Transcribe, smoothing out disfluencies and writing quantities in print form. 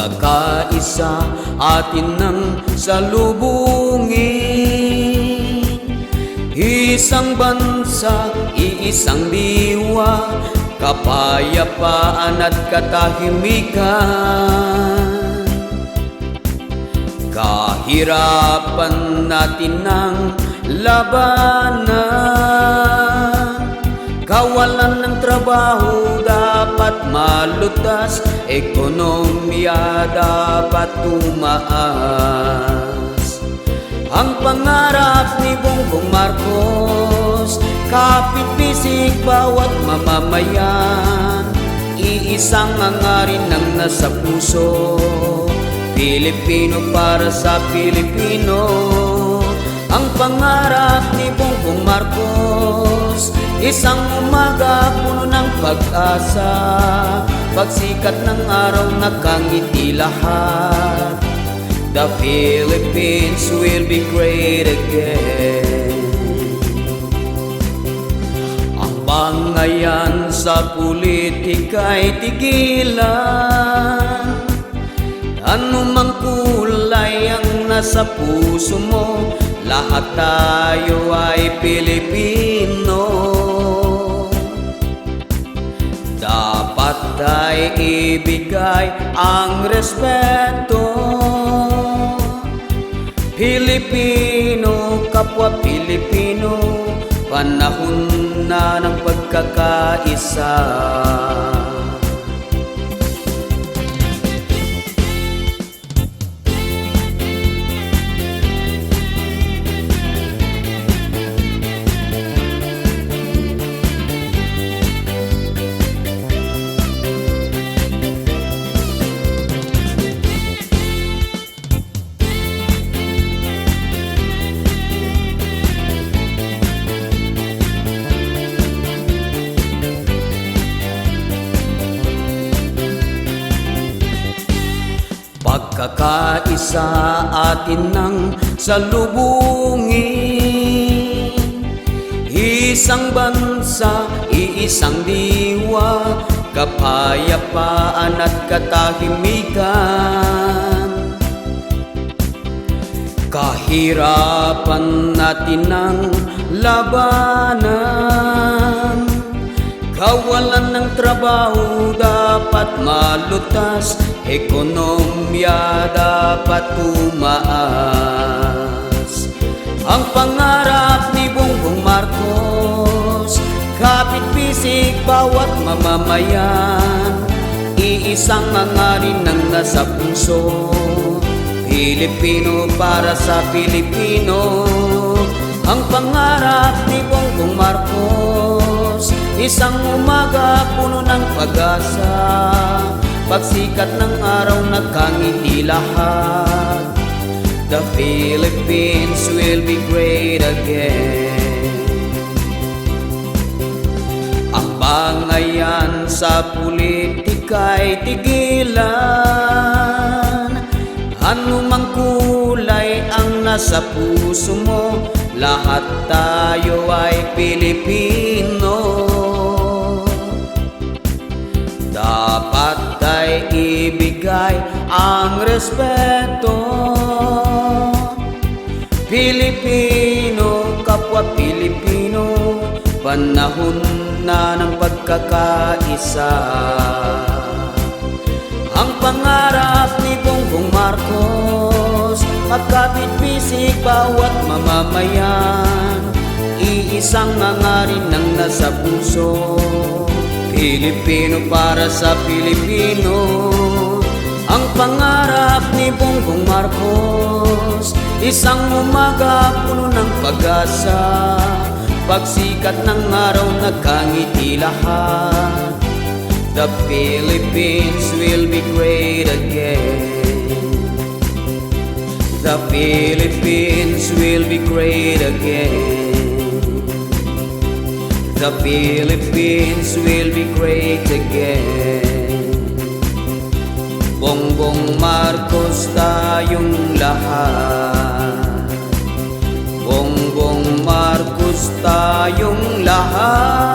Pagkakaisa atin nang salubungin, isang bansa, iisang diwa, kapayapaan at katahimikan. Kahirapan natin ng labanan, kawalan ng trabaho dapat malutas, ekonomiya dapat tumaas. Ang pangarap ni Bongbong Marcos, kapit-bisig bawat mamamayan, iisang hangarin ng nasa puso, Pilipino para sa Pilipino. Ang pangarap ni Bongbong Marcos, isang umaga puno ng pag-asa, pagsikat ng araw nakangiti lahat. The Philippines will be great again. Ang bangayan sa politika'y tigilan, anumang kulay ang nasa puso mo, lahat tayo ay Pilipino. Dapat ay ibigay ang respeto, Pilipino, kapwa Pilipino, panahon na ng pagkakaisa. Pagkakaisa atin nang salubungin, isang bansa, iisang diwa, kapayapaan at katahimikan. Kahirapan natin ng labanan, kawalan ng trabaho dapat malutas, ekonomiya dapat tumaas. Ang pangarap ni Bongbong Marcos, kapit-bisig bawat mamamayan, iisang hangarin ng nasa puso, Pilipino para sa Pilipino. Ang pangarap ni Bongbong Marcos, isang umaga puno ng pag-asa, pagsikat ng araw nakangiti lahat. The Philippines will be great again. Ang bangayan sa politika'y tigilan, anumang kulay ang nasa puso mo, lahat tayo ay Pilipino. Dapat ay ibigay ang respeto, Pilipino, kapwa Pilipino, panahon na ng pagkakaisa. Ang pangarap ni Bongbong Marcos, magkapit-bisig bawat mamamayan, iisang hangarin ng nasa puso, Pilipino para sa Pilipino. Ang pangarap ni Bongbong Marcos, isang umaga puno ng pag-asa, pagsikat ng araw nakangiti lahat. The Philippines will be great again. The Philippines will be great again. The Philippines will be great again. Bongbong Marcos tayong lahat, Bongbong Marcos tayong lahat.